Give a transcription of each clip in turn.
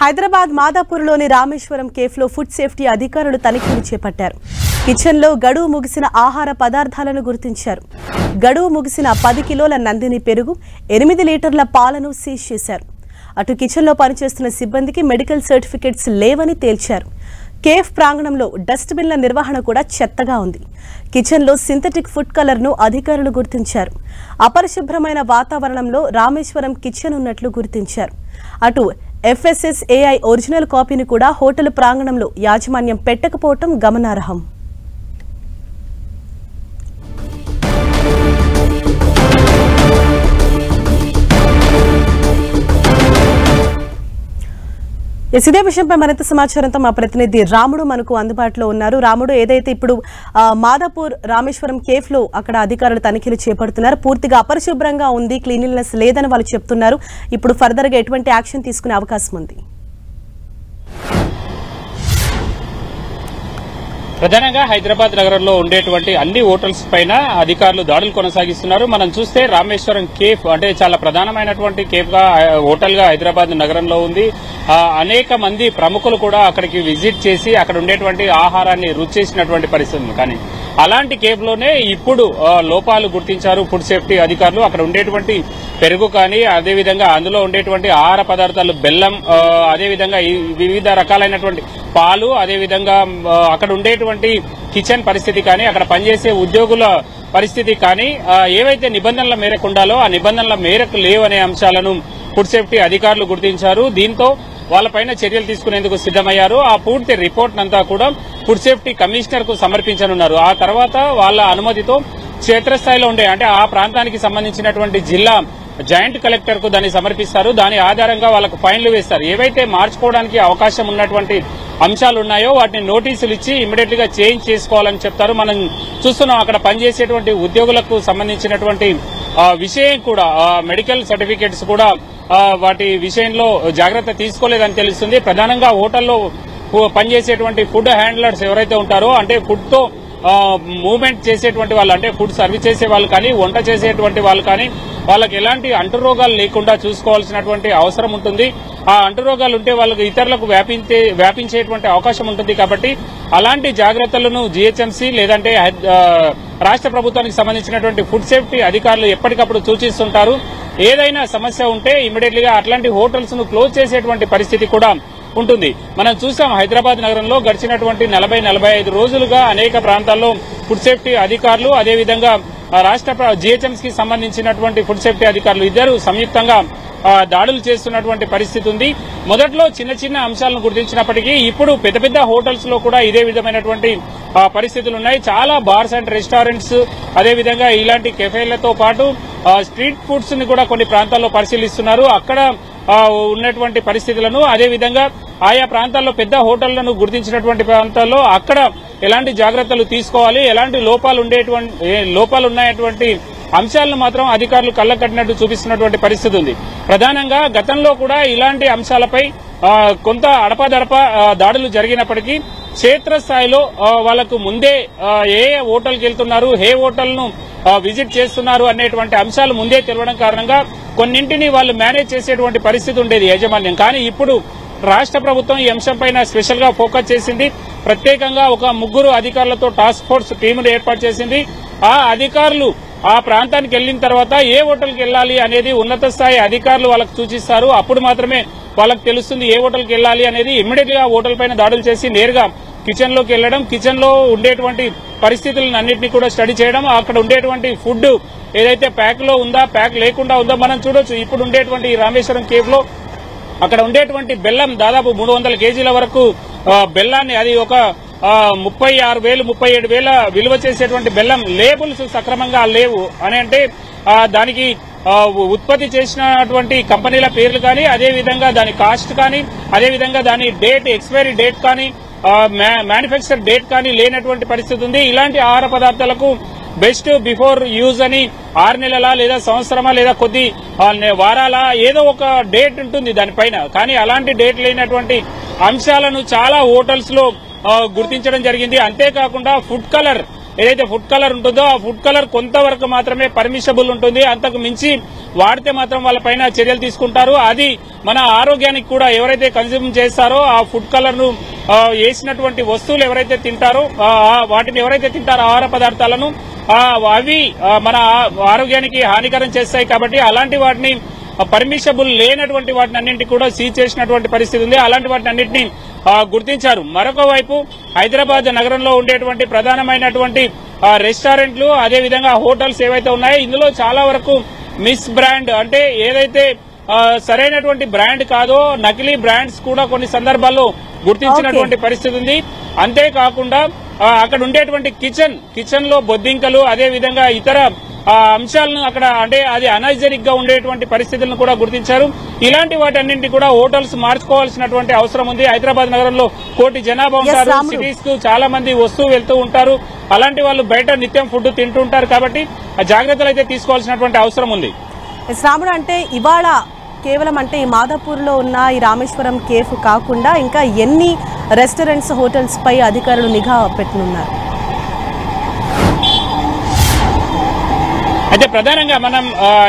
Hyderabad మాదాపూర్లోని Rameswaram కేఫ్లో food safety అధికారులు తనిఖీలు చేపట్టారు. కిచెన్లో గడువు ముగిసిన ఆహార పదార్థాలను గుర్తించారు. గడువు ముగిసిన 10 కిలోల నందిని పెరుగు, 8 లీటర్ల పాలను సీజ్ చేశారు. అటు కిచెన్లో పనిచేస్తున్న సిబ్బందికి మెడికల్ సర్టిఫికెట్స్ లేవని తేల్చారు. కేఫ్ ప్రాంగణంలో డస్ట్బిన్ల నిర్వహణ కూడా చెత్తగా ఉంది. కిచెన్లో సింథటిక్ ఫుడ్ కలర్ను అధికారులు గుర్తించారు. అపరిశుభ్రమైన వాతావరణంలో రామేశ్వరం కిచెన్ ఉన్నట్లు గుర్తించారు. అటు FSSAI ఒరిజినల్ కాపీని కూడా హోటల్ ప్రాంగణంలో యాజమాన్యం పెట్టకపోవటం గమనార్హం. ఇదే విషయంపై మరింత సమాచారంతో మా ప్రతినిధి రాముడు మనకు అందుబాటులో ఉన్నారు. రాముడు, ఏదైతే ఇప్పుడు మాదాపూర్ రామేశ్వరం కేఫ్ లో అక్కడ అధికారులు తనిఖీలు చేపడుతున్నారు, పూర్తిగా అపరిశుభ్రంగా ఉంది, క్లీనింగ్నెస్ లేదని వాళ్ళు చెప్తున్నారు. ఇప్పుడు ఫర్దర్ గా ఎటువంటి యాక్షన్ తీసుకునే అవకాశం ఉంది? ప్రధానంగా హైదరాబాద్ నగరంలో ఉండేటువంటి అన్ని హోటల్స్ పైన అధికారులు దాడులు కొనసాగిస్తున్నారు. మనం చూస్తే రామేశ్వరం కేఫ్ అంటే చాలా ప్రధానమైనటువంటి కేఫ్ గా హోటల్ గా హైదరాబాద్ నగరంలో ఉంది. అనేక మంది ప్రముఖులు కూడా అక్కడికి విజిట్ చేసి అక్కడ ఉండేటువంటి ఆహారాన్ని రుచి చేసినటువంటి పరిస్థితి ఉంది. కానీ అలాంటి కేఫ్ లోనే ఇప్పుడు లోపాలు గుర్తించారు ఫుడ్ సేఫ్టీ అధికారులు. అక్కడ ఉండేటువంటి పెరుగు కానీ, అదేవిధంగా అందులో ఉండేటువంటి ఆహార పదార్థాలు, బెల్లం, అదేవిధంగా వివిధ రకాలైనటువంటి పాలు, అదేవిధంగా అక్కడ ఉండేటువంటి కిచెన్ పరిస్థితి కానీ, అక్కడ పనిచేసే ఉద్యోగుల పరిస్థితి కానీ ఏవైతే నిబంధనల మేరకు ఉండాలో ఆ నిబంధనల మేరకు లేవనే అంశాలను ఫుడ్ సేఫ్టీ అధికారులు గుర్తించారు. దీంతో వాళ్ళపైన చర్యలు తీసుకునేందుకు సిద్దమయ్యారు. ఆ పూర్తి రిపోర్ట్ అంతా కూడా ఫుడ్ సేఫ్టీ కమిషనర్ కు సమర్పించనున్నారు. ఆ తర్వాత వాళ్ళ అనుమతితో క్షేత్రస్థాయిలో ఉండే అంటే ఆ ప్రాంతానికి సంబంధించినటువంటి జిల్లా జాయింట్ కలెక్టర్ కు దాన్ని సమర్పిస్తారు. దాని ఆధారంగా వాళ్ళకు ఫైన్లు వేస్తారు. ఏవైతే మార్చుకోవడానికి అవకాశం ఉన్నటువంటి అంశాలు ఉన్నాయో వాటిని నోటీసులు ఇచ్చి ఇమ్మీడియట్ గా చేంజ్ చేసుకోవాలని చెప్తారు. మనం చూస్తున్నాం అక్కడ పనిచేసేటువంటి ఉద్యోగులకు సంబంధించినటువంటి విషయం కూడా మెడికల్ సర్టిఫికెట్స్ కూడా వాటి విషయంలో జాగ్రత్త తీసుకోలేదని తెలుస్తుంది. ప్రధానంగా హోటల్లో పనిచేసేటువంటి ఫుడ్ హ్యాండ్లర్స్ ఎవరైతే ఉంటారో, అంటే ఫుడ్ తో మూవ్మెంట్ చేసేటువంటి వాళ్ళు, అంటే ఫుడ్ సర్వీస్ చేసే వాళ్ళు కానీ, వంట చేసేటువంటి వాళ్ళు కానీ, వాళ్ళకి ఎలాంటి అంటురోగాలు లేకుండా చూసుకోవాల్సినటువంటి అవసరం ఉంటుంది. ఆ అంటురోగాలు ఉంటే వాళ్ళకు ఇతరులకు వ్యాపించేటువంటి అవకాశం ఉంటుంది. కాబట్టి అలాంటి జాగ్రత్తలను GHMC లేదంటే రాష్ట్ర ప్రభుత్వానికి సంబంధించినటువంటి ఫుడ్ సేఫ్టీ అధికారులు ఎప్పటికప్పుడు సూచిస్తుంటారు. ఏదైనా సమస్య ఉంటే ఇమ్మీడియట్ గా అట్లాంటి హోటల్స్ ను క్లోజ్ చేసేటువంటి పరిస్థితి కూడా ఉంటుంది. మనం చూసాం హైదరాబాద్ నగరంలో గడిచినటువంటి 40-45 రోజులుగా అనేక ప్రాంతాల్లో ఫుడ్ సేఫ్టీ అధికారులు, అదేవిధంగా రాష్ట్ర GHMC కి సంబంధించినటువంటి ఫుడ్ సేఫ్టీ అధికారులు ఇద్దరు సంయుక్తంగా దాడులు చేస్తున్నటువంటి పరిస్థితి ఉంది. మొదట్లో చిన్న చిన్న అంశాలను గుర్తించినప్పటికీ ఇప్పుడు పెద్ద పెద్ద హోటల్స్ లో కూడా ఇదే విధమైనటువంటి పరిస్థితులు ఉన్నాయి. చాలా బార్స్ అండ్ రెస్టారెంట్స్, అదేవిధంగా ఇలాంటి కెఫేలతో పాటు స్ట్రీట్ ఫుడ్స్ ని కూడా కొన్ని ప్రాంతాల్లో పరిశీలిస్తున్నారు. అక్కడ ఉన్నటువంటి పరిస్థితులను, అదేవిధంగా ఆయా ప్రాంతాల్లో పెద్ద హోటళ్లను గుర్తించినటువంటి ప్రాంతాల్లో అక్కడ ఎలాంటి జాగ్రత్తలు తీసుకోవాలి, ఎలాంటి లోపాలు ఉన్నాయటువంటి అంశాలను మాత్రం అధికారులు కళ్లకట్టినట్టు చూపిస్తున్నటువంటి పరిస్థితి ఉంది. ప్రధానంగా గతంలో కూడా ఇలాంటి అంశాలపై కొంత అడపాదడప దాడులు జరిగినప్పటికీ క్షేత్రస్థాయిలో వాళ్లకు ముందే ఏ హోటల్కి వెళ్తున్నారు, ఏ హోటల్ను విజిట్ చేస్తున్నారు అనేటువంటి అంశాలు ముందే తెలవడం కారణంగా కొన్నింటిని వాళ్ళు మేనేజ్ చేసేటువంటి పరిస్థితి ఉండేది యాజమాన్యం. కానీ ఇప్పుడు రాష్ట్ర ప్రభుత్వం ఈ అంశంపైన స్పెషల్ గా ఫోకస్ చేసింది. ప్రత్యేకంగా ఒక 3 అధికారులతో టాస్క్ ఫోర్స్ టీమును ఏర్పాటు చేసింది. ఆ అధికారులు ఆ ప్రాంతానికి వెళ్లిన తర్వాత ఏ హోటల్కి వెళ్లాలి అనేది ఉన్నత స్థాయి అధికారులు వాళ్ళకు సూచిస్తారు. అప్పుడు మాత్రమే వాళ్ళకి తెలుస్తుంది ఏ హోటల్కి వెళ్లాలి అనేది. ఇమ్మీడియట్ గా హోటల్ పైన దాడులు చేసి నేరుగా కిచెన్ లోకి వెళ్లడం, కిచెన్ లో ఉండేటువంటి పరిస్థితులను అన్నింటినీ కూడా స్టడీ చేయడం, అక్కడ ఉండేటువంటి ఫుడ్ ఏదైతే ప్యాక్ లో ఉందా, ప్యాక్ లేకుండా ఉందా మనం చూడొచ్చు. ఇప్పుడు ఉండేటువంటి రామేశ్వరం కేఫ్ లో అక్కడ ఉండేటువంటి బెల్లం దాదాపు 300 కేజీల వరకు బెల్లాన్ని, అది ఒక 36,000 37,000 విలువ చేసేటువంటి బెల్లం లేబుల్స్ సక్రమంగా లేవు అని అంటే దానికి ఉత్పత్తి చేసినటువంటి కంపెనీల పేర్లు కానీ, అదేవిధంగా దాని కాస్ట్ కానీ, అదేవిధంగా దాని ఎక్స్పైరీ డేట్ కానీ, మ్యానుఫ్యాక్చర్ డేట్ కానీ లేనటువంటి పరిస్థితి ఉంది. ఇలాంటి ఆహార పదార్థాలకు బెస్ట్ బిఫోర్ యూజ్ అని 6 నెలల లేదా సంవత్సరమా లేదా కొద్ది వారాల ఏదో ఒక డేట్ ఉంటుంది దానిపైన. కానీ అలాంటి డేట్ లేనటువంటి అంశాలను చాలా హోటల్స్ లో గుర్తించడం జరిగింది. అంతేకాకుండా ఫుడ్ కలర్ ఏదైతే ఫుడ్ కలర్ ఉంటుందో ఆ ఫుడ్ కలర్ కొంతవరకు మాత్రమే పర్మిషబుల్ ఉంటుంది. అంతకు మించి వాడితే మాత్రం వాళ్ళపైన చర్యలు తీసుకుంటారు. అది మన ఆరోగ్యానికి కూడా ఎవరైతే కన్జ్యూమ్ చేస్తారో ఆ ఫుడ్ కలర్ ను వేసినటువంటి వస్తువులు ఎవరైతే తింటారో వాటిని ఎవరైతే తింటారో ఆహార పదార్థాలను అవి మన ఆరోగ్యానికి హానికరం చేస్తాయి. కాబట్టి అలాంటి వాటిని పర్మిషబుల్ లేనటువంటి వాటిని అన్నింటి కూడా సీజ్ చేసినటువంటి పరిస్థితి ఉంది. అలాంటి వాటిని అన్నింటినీ గుర్తించారు. మరొక వైపు హైదరాబాద్ నగరంలో ఉండేటువంటి ప్రధానమైనటువంటి రెస్టారెంట్లు అదేవిధంగా హోటల్స్ ఏవైతే ఉన్నాయో ఇందులో చాలా వరకు మిస్ బ్రాండ్ అంటే ఏదైతే సరైనటువంటి బ్రాండ్ కాదో నకిలీ బ్రాండ్స్ కూడా కొన్ని సందర్భాల్లో గుర్తించినటువంటి పరిస్థితి ఉంది. అంతేకాకుండా అక్కడ ఉండేటువంటి కిచెన్ లో బొద్దింకలు అదేవిధంగా ఇతర అంశాలను అక్కడ అంటే అది అనైజెనిక్ గా ఉండేటువంటి పరిస్థితులను కూడా గుర్తించారు. ఇలాంటి వాటన్నింటి కూడా హోటల్స్ మార్చుకోవాల్సినటువంటి అవసరం ఉంది. హైదరాబాద్ నగరంలో 1 కోటి జనాభా ఉంటారు. సిటీస్ కు చాలా మంది వెళ్తూ ఉంటారు. అలాంటి వాళ్ళు బయట నిత్యం ఫుడ్ తింటుంటారు. కాబట్టి జాగ్రత్తలు అయితే తీసుకోవాల్సినటువంటి అవసరం ఉంది. రాముడు అంటే ఇవాళ కేవలం అంటే ఈ మాదాపూర్ లో ఉన్న ఈ రామేశ్వరం కేఫ్ కాకుండా ఇంకా ఎన్ని రెస్టారెంట్స్ హోటల్స్ పై అధికారులు నిఘా పెట్టనున్నారు? అయితే ప్రధానంగా మనం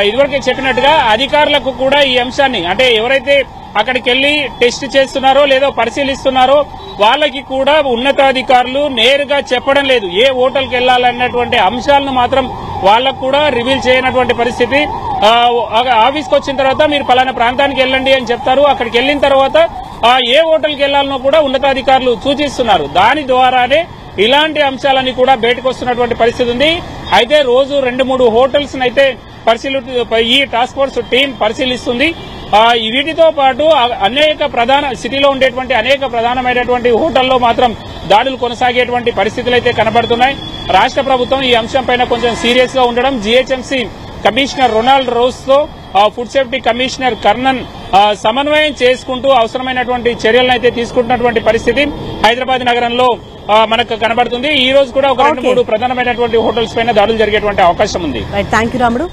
ఇదివరకే చెప్పినట్టుగా అధికారులకు కూడా ఈ అంశాన్ని అంటే ఎవరైతే అక్కడికి వెళ్లి టెస్ట్ చేస్తున్నారో లేదో పరిశీలిస్తున్నారో వాళ్ళకి కూడా ఉన్నతాధికారులు నేరుగా చెప్పడం లేదు. ఏ హోటల్కి వెళ్లాలన్నటువంటి అంశాలను మాత్రం వాళ్ళకు కూడా రివీల్ చేయనటువంటి పరిస్థితి. ఆఫీస్కి వచ్చిన తర్వాత మీరు పలానా ప్రాంతానికి వెళ్ళండి అని చెప్తారు. అక్కడికి వెళ్లిన తర్వాత ఏ హోటల్కి వెళ్లాలనో కూడా ఉన్నతాధికారులు సూచిస్తున్నారు. దాని ద్వారానే ఇలాంటి అంశాలని కూడా బయటకు వస్తున్నటువంటి పరిస్థితి ఉంది. అయితే రోజు 2-3 హోటల్స్ అయితే ఈ టాస్క్ ఫోర్స్ టీం పరిశీలిస్తుంది. వీటితో పాటు సిటీలో ఉండేటువంటి అనేక ప్రధానమైనటువంటి హోటల్లో మాత్రం దాడులు కొనసాగేటువంటి పరిస్థితులు అయితే కనబడుతున్నాయి. రాష్ట్ర ప్రభుత్వం ఈ అంశంపైన కొంచెం సీరియస్ గా ఉండడం జీహెచ్ఎంసీ కమిషనర్ రొనాల్డ్ రోస్ తో ఫుడ్ సేఫ్టీ కమిషనర్ కర్ణన్ సమన్వయం చేసుకుంటూ అవసరమైనటువంటి చర్యలను అయితే తీసుకుంటున్నటువంటి పరిస్థితి హైదరాబాద్ నగరంలో మనకు కనబడుతుంది. ఈ రోజు కూడా ఒక 2-3 ప్రధానమైనటువంటి హోటల్స్ పైన దాడులు జరిగేటువంటి అవకాశం ఉంది. థాంక్యూ రాముడు.